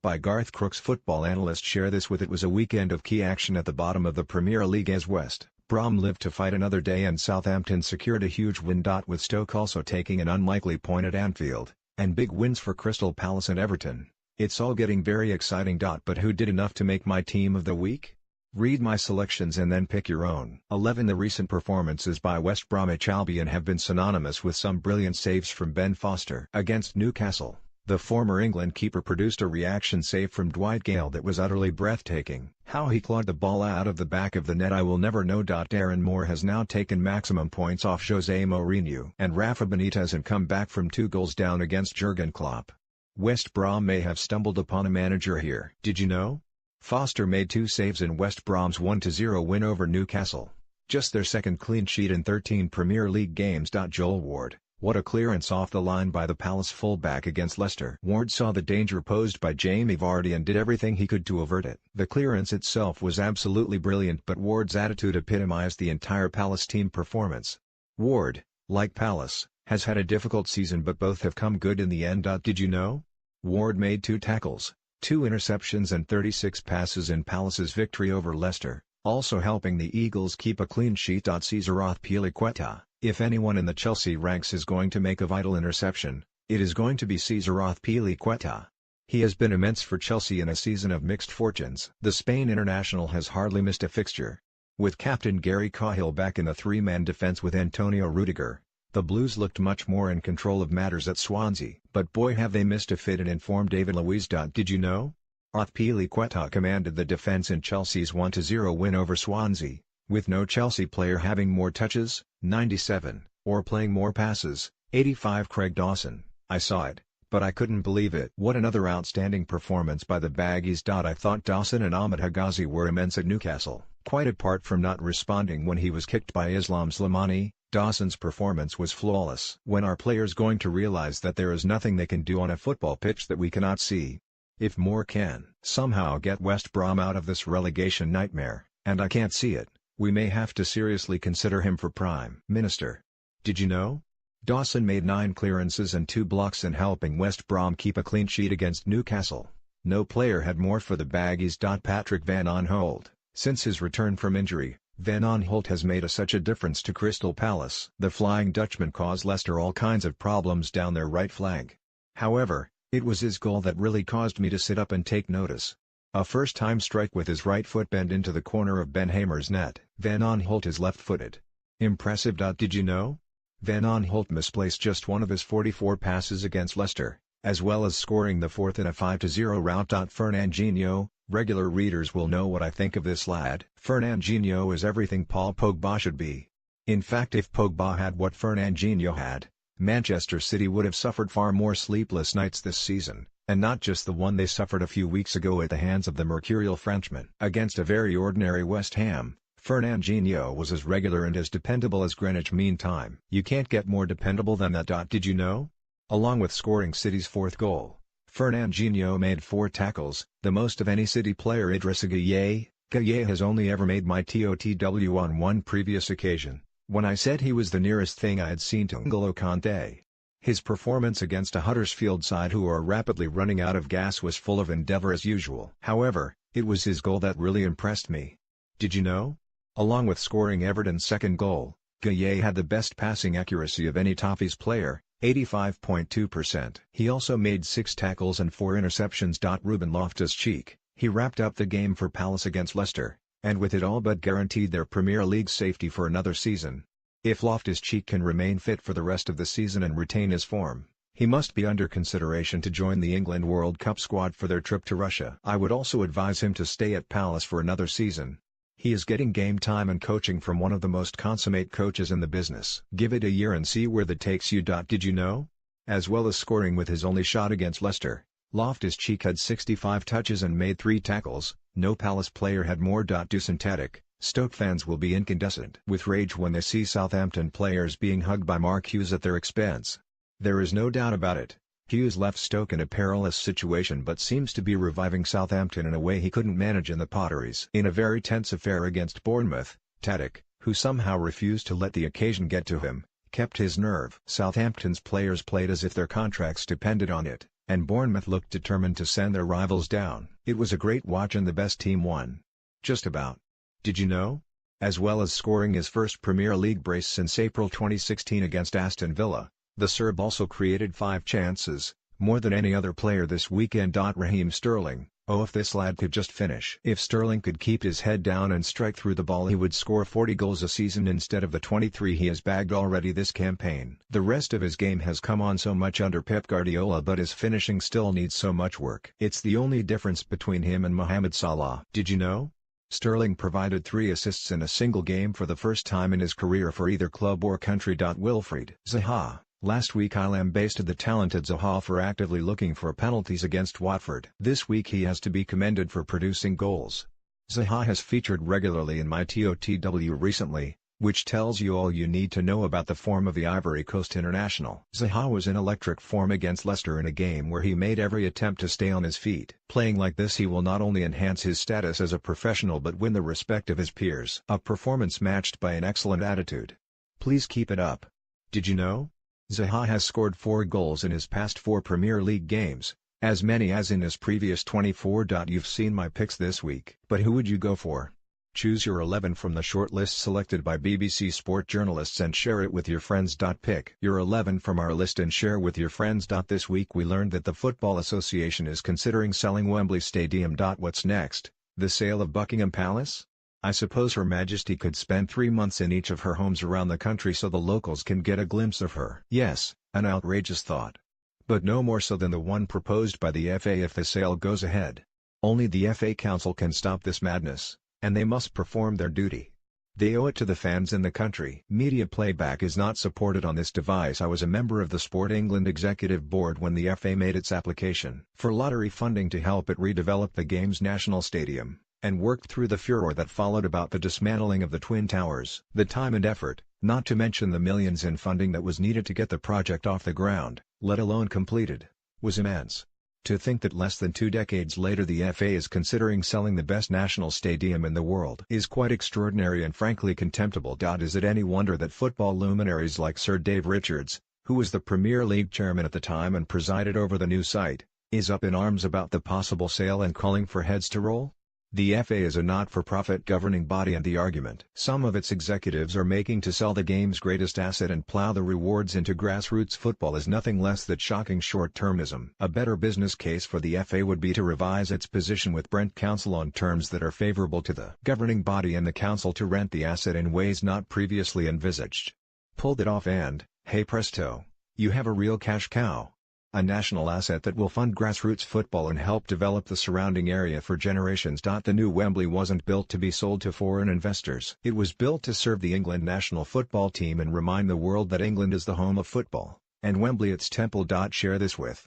by Garth Crooks. Football analysts share this with: it was a weekend of key action at the bottom of the Premier League as West Brom lived to fight another day and Southampton secured a huge win. With Stoke also taking an unlikely point at Anfield, and big wins for Crystal Palace and Everton. It's all getting very exciting. But who did enough to make my team of the week? Read my selections and then pick your own. 11. The recent performances by West Bromwich Albion have been synonymous with some brilliant saves from Ben Foster. Against Newcastle, the former England keeper produced a reaction save from Dwight Gale that was utterly breathtaking. How he clawed the ball out of the back of the net I will never know. Darren Moore has now taken maximum points off Jose Mourinho and Rafa Benitez and come back from 2 goals down against Jurgen Klopp. West Brom may have stumbled upon a manager here. Did you know? Foster made 2 saves in West Brom's 1-0 win over Newcastle, just their second clean sheet in 13 Premier League games. Joel Ward, what a clearance off the line by the Palace fullback against Leicester. Ward saw the danger posed by Jamie Vardy and did everything he could to avert it. The clearance itself was absolutely brilliant, but Ward's attitude epitomized the entire Palace team performance. Ward, like Palace, has had a difficult season, but both have come good in the end. Did you know? Ward made 2 tackles, 2 interceptions and 36 passes in Palace's victory over Leicester, also helping the Eagles keep a clean sheet. Cesar Azpilicueta, if anyone in the Chelsea ranks is going to make a vital interception, it is going to be Cesar Azpilicueta. He has been immense for Chelsea in a season of mixed fortunes. The Spain international has hardly missed a fixture. With captain Gary Cahill back in the 3-man defence with Antonio Rudiger, the Blues looked much more in control of matters at Swansea. But boy have they missed a fit and informed David Luiz. Did you know? Azpilicueta commanded the defence in Chelsea's 1-0 win over Swansea, with no Chelsea player having more touches, 97, or playing more passes, 85. Craig Dawson, I saw it, but I couldn't believe it. What another outstanding performance by the Baggies. I thought Dawson and Ahmed Higazi were immense at Newcastle. Quite apart from not responding when he was kicked by Islam Slimani, Dawson's performance was flawless. When are players going to realize that there is nothing they can do on a football pitch that we cannot see? If Moore can somehow get West Brom out of this relegation nightmare, and I can't see it, we may have to seriously consider him for Prime Minister. Did you know? Dawson made 9 clearances and 2 blocks in helping West Brom keep a clean sheet against Newcastle. No player had more for the Baggies. Patrick Van Aanholt, since his return from injury, Van Aanholt has made such a difference to Crystal Palace. The Flying Dutchman caused Leicester all kinds of problems down their right flank. However, it was his goal that really caused me to sit up and take notice. A first-time strike with his right foot bent into the corner of Ben Hamer's net. Van Aanholt is left-footed. Impressive. Did you know? Van Aanholt misplaced just one of his 44 passes against Leicester, as well as scoring the 4th in a 5-0 rout. Fernandinho, regular readers will know what I think of this lad. Fernandinho is everything Paul Pogba should be. In fact, if Pogba had what Fernandinho had, Manchester City would have suffered far more sleepless nights this season, and not just the one they suffered a few weeks ago at the hands of the mercurial Frenchman. Against a very ordinary West Ham, Fernandinho was as regular and as dependable as Greenwich Mean Time. You can't get more dependable than that. Did you know? Along with scoring City's 4th goal, Fernandinho made 4 tackles, the most of any City player. Idrissa Gueye. Gueye has only ever made my TOTW on one previous occasion, when I said he was the nearest thing I had seen to N'Golo Kanté. His performance against a Huddersfield side who are rapidly running out of gas was full of endeavour as usual. However, it was his goal that really impressed me. Did you know? Along with scoring Everton's 2nd goal, Gueye had the best passing accuracy of any Toffees player, 85.2%. He also made 6 tackles and 4 interceptions. Ruben Loftus-Cheek, he wrapped up the game for Palace against Leicester, and with it all but guaranteed their Premier League safety for another season. If Loftus-Cheek can remain fit for the rest of the season and retain his form, he must be under consideration to join the England World Cup squad for their trip to Russia. I would also advise him to stay at Palace for another season. He is getting game time and coaching from one of the most consummate coaches in the business. Give it a year and see where that takes you. Did you know? As well as scoring with his only shot against Leicester, Loftus-Cheek had 65 touches and made 3 tackles. No Palace player had more. Synthetic, Stoke fans will be incandescent with rage when they see Southampton players being hugged by Mark Hughes at their expense. There is no doubt about it. Hughes left Stoke in a perilous situation but seems to be reviving Southampton in a way he couldn't manage in the Potteries. In a very tense affair against Bournemouth, Tadic, who somehow refused to let the occasion get to him, kept his nerve. Southampton's players played as if their contracts depended on it, and Bournemouth looked determined to send their rivals down. It was a great watch and the best team won. Just about. Did you know? As well as scoring his first Premier League brace since April 2016 against Aston Villa, the Serb also created 5 chances, more than any other player this weekend. Raheem Sterling, oh if this lad could just finish. If Sterling could keep his head down and strike through the ball, he would score 40 goals a season instead of the 23 he has bagged already this campaign. The rest of his game has come on so much under Pep Guardiola, but his finishing still needs so much work. It's the only difference between him and Mohamed Salah. Did you know? Sterling provided 3 assists in a single game for the first time in his career for either club or country. Wilfried Zaha, last week I lambasted the talented Zaha for actively looking for penalties against Watford. This week he has to be commended for producing goals. Zaha has featured regularly in my TOTW recently, which tells you all you need to know about the form of the Ivory Coast international. Zaha was in electric form against Leicester in a game where he made every attempt to stay on his feet. Playing like this, he will not only enhance his status as a professional but win the respect of his peers. A performance matched by an excellent attitude. Please keep it up. Did you know? Zaha has scored 4 goals in his past 4 Premier League games, as many as in his previous 24. You've seen my picks this week. But who would you go for? Choose your 11 from the short list selected by BBC Sport journalists and share it with your friends. Pick your 11 from our list and share with your friends. This week we learned that the Football Association is considering selling Wembley Stadium. What's next? The sale of Buckingham Palace? I suppose Her Majesty could spend 3 months in each of her homes around the country so the locals can get a glimpse of her. Yes, an outrageous thought. But no more so than the one proposed by the FA if the sale goes ahead. Only the FA Council can stop this madness, and they must perform their duty. They owe it to the fans in the country. Media playback is not supported on this device. I was a member of the Sport England Executive Board when the FA made its application for lottery funding to help it redevelop the game's national stadium, and worked through the furor that followed about the dismantling of the Twin Towers. The time and effort, not to mention the millions in funding that was needed to get the project off the ground, let alone completed, was immense. To think that less than 2 decades later the FA is considering selling the best national stadium in the world is quite extraordinary and frankly contemptible. Is it any wonder that football luminaries like Sir Dave Richards, who was the Premier League chairman at the time and presided over the new site, is up in arms about the possible sale and calling for heads to roll? The FA is a not-for-profit governing body, and the argument some of its executives are making to sell the game's greatest asset and plow the rewards into grassroots football is nothing less than shocking short-termism. A better business case for the FA would be to revise its position with Brent Council on terms that are favourable to the governing body and the council to rent the asset in ways not previously envisaged. Pull that off and, hey presto, you have a real cash cow. A national asset that will fund grassroots football and help develop the surrounding area for generations. The new Wembley wasn't built to be sold to foreign investors. It was built to serve the England national football team and remind the world that England is the home of football, and Wembley its temple. Share this with